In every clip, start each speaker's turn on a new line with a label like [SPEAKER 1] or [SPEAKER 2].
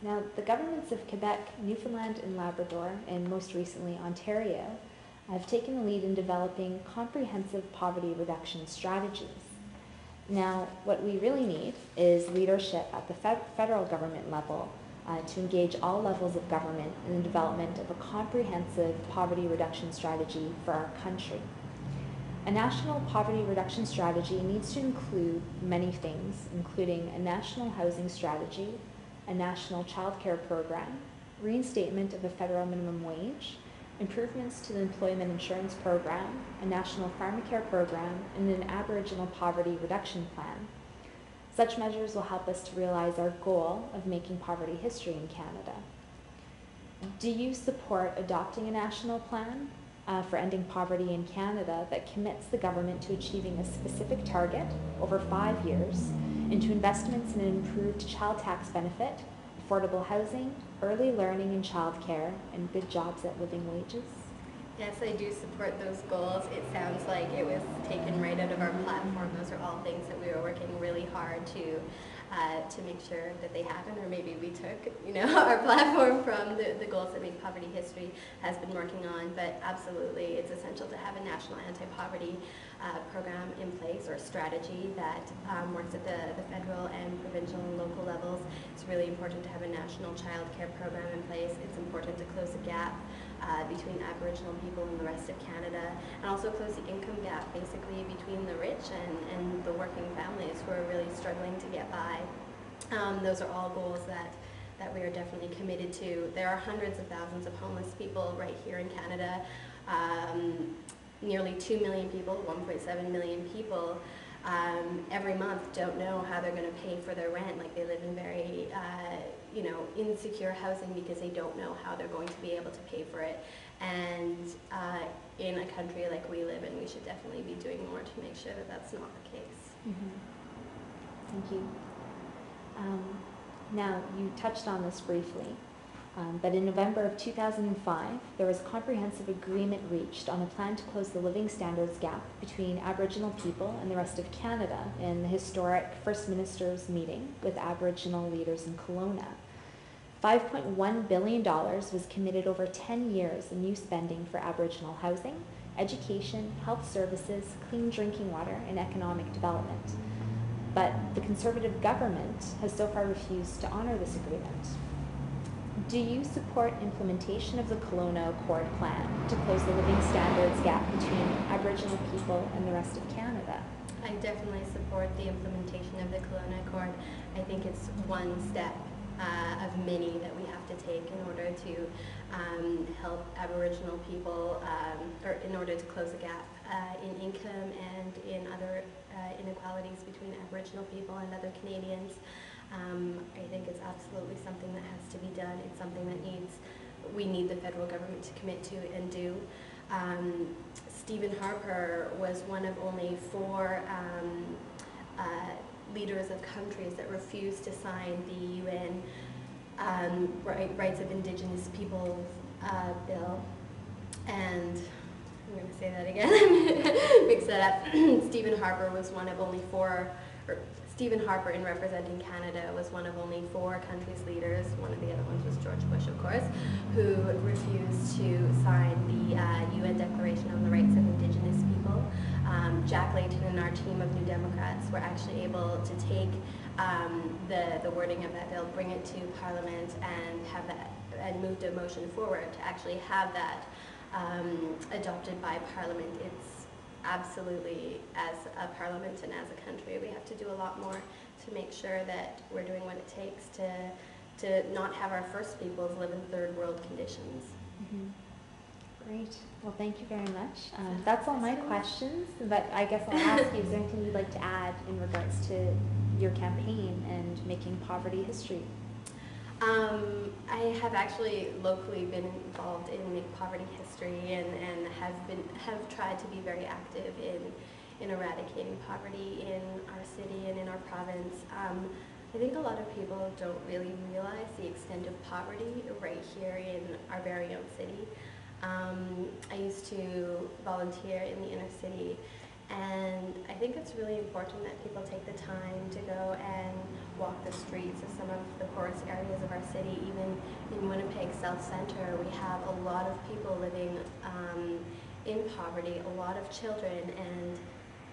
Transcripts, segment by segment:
[SPEAKER 1] Now, the governments of Quebec, Newfoundland and Labrador, and most recently Ontario, have taken the lead in developing comprehensive poverty reduction strategies. Now, what we really need is leadership at the federal government level to engage all levels of government in the development of a comprehensive poverty reduction strategy for our country. A national poverty reduction strategy needs to include many things, including a national housing strategy, a national child care program, reinstatement of the federal minimum wage, improvements to the employment insurance program, a national pharmacare program, and an Aboriginal poverty reduction plan. Such measures will help us to realize our goal of making poverty history in Canada. Do you support adopting a national plan for ending poverty in Canada that commits the government to achieving a specific target over 5 years into investments in an improved child tax benefit, affordable housing, early learning and childcare, and good jobs at living wages?
[SPEAKER 2] Yes, I do support those goals. It sounds like it was taken right out of our platform. Those are all things that we were working really hard to make sure that they happen, or maybe we took, our platform from the goals that Make Poverty History has been working on. But absolutely, it's essential to have a national anti-poverty program in place, or strategy that works at the federal and provincial and local levels. It's really important to have a national child care program in place. It's important to close the gap between Aboriginal people and the rest of Canada, and also close the income gap basically between the rich and the working families who are really struggling to get by. Those are all goals that we are definitely committed to. There are hundreds of thousands of homeless people right here in Canada. Nearly 2 million people, 1.7 million people, every month don't know how they're going to pay for their rent. Like, they live in very insecure housing because they don't know how they're going to be able to pay for it. And in a country like we live in, we should definitely be doing more to make sure that that's not the case.
[SPEAKER 1] Mm-hmm. Thank you. Now, you touched on this briefly, but in November of 2005, there was a comprehensive agreement reached on a plan to close the living standards gap between Aboriginal people and the rest of Canada in the historic First Ministers' meeting with Aboriginal leaders in Kelowna. $5.1 billion was committed over 10 years in new spending for Aboriginal housing, education, health services, clean drinking water, and economic development. But the Conservative government has so far refused to honor this agreement. Do you support implementation of the Kelowna Accord plan to close the living standards gap between Aboriginal people and the rest of Canada?
[SPEAKER 2] I definitely support the implementation of the Kelowna Accord. I think it's one step of many that we have to take in order to help Aboriginal people, or in order to close the gap in income and in other inequalities between Aboriginal people and other Canadians. I think it's absolutely something that has to be done. It's something that we need the federal government to commit to and do. Stephen Harper was one of only 4 leaders of countries that refused to sign the UN Rights of Indigenous Peoples bill. And I'm going to say that again, mix that up. Stephen Harper was one of only 4, Stephen Harper, in representing Canada, was one of only 4 countries' leaders. One of the other ones was George Bush, of course, who refused to sign the UN Declaration on the Rights of Indigenous People. Jack Layton and our team of New Democrats were actually able to take the wording of that bill, bring it to Parliament, and have that, and moved a motion forward to actually have that adopted by Parliament. It's absolutely, as a parliament and as a country, we have to do a lot more to make sure that we're doing what it takes to not have our First Peoples live in third world conditions.
[SPEAKER 1] Mm-hmm. Great. Well, thank you very much. That's all my questions, but I guess I'll ask you, is there anything you'd like to add in regards to your campaign and making poverty history?
[SPEAKER 2] I have actually locally been involved in Make Poverty History and have tried to be very active in eradicating poverty in our city and in our province. I think a lot of people don't really realize the extent of poverty right here in our very own city. I used to volunteer in the inner city, and I think it's really important that people take the time to go and walk the streets of some of the poorest areas of our city. Even in Winnipeg South Centre, we have a lot of people living in poverty, a lot of children, and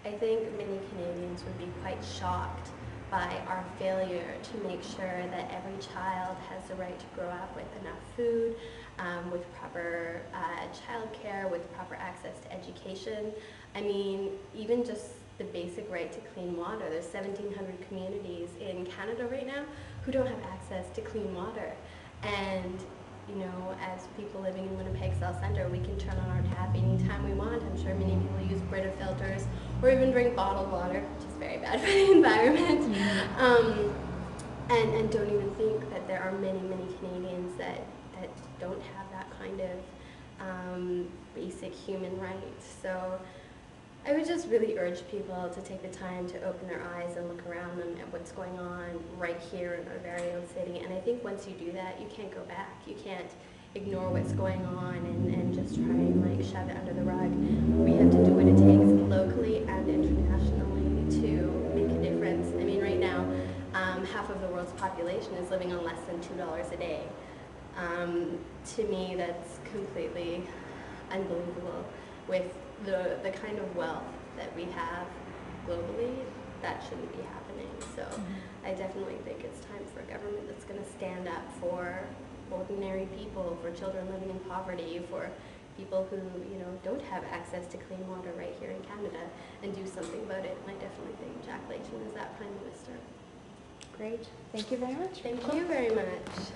[SPEAKER 2] I think many Canadians would be quite shocked by our failure to make sure that every child has the right to grow up with enough food, with proper childcare, with proper access to education. I mean, even just the basic right to clean water. There's 1,700 communities in Canada right now who don't have access to clean water. And you know, as people living in Winnipeg South Centre, we can turn on our tap anytime we want. I'm sure many people use Brita filters or even drink bottled water, which is very bad for the environment. And don't even think that there are many, many Canadians that don't have that kind of basic human rights. So I would just really urge people to take the time to open their eyes and look around them at what's going on right here in our very own city. And I think once you do that, you can't go back. You can't ignore what's going on and just try and like shove it under the rug. We have to do what it takes locally and internationally to make a difference. I mean, right now, half of the world's population is living on less than $2 a day. To me, that's completely unbelievable. With the kind of wealth that we have globally, that shouldn't be happening. So I definitely think it's time for a government that's going to stand up for ordinary people, for children living in poverty, for people who, you know, don't have access to clean water right here in Canada, and do something about it. And I definitely think Jack Layton is that Prime Minister.
[SPEAKER 1] Great. Thank you very much.
[SPEAKER 2] Thank you very much.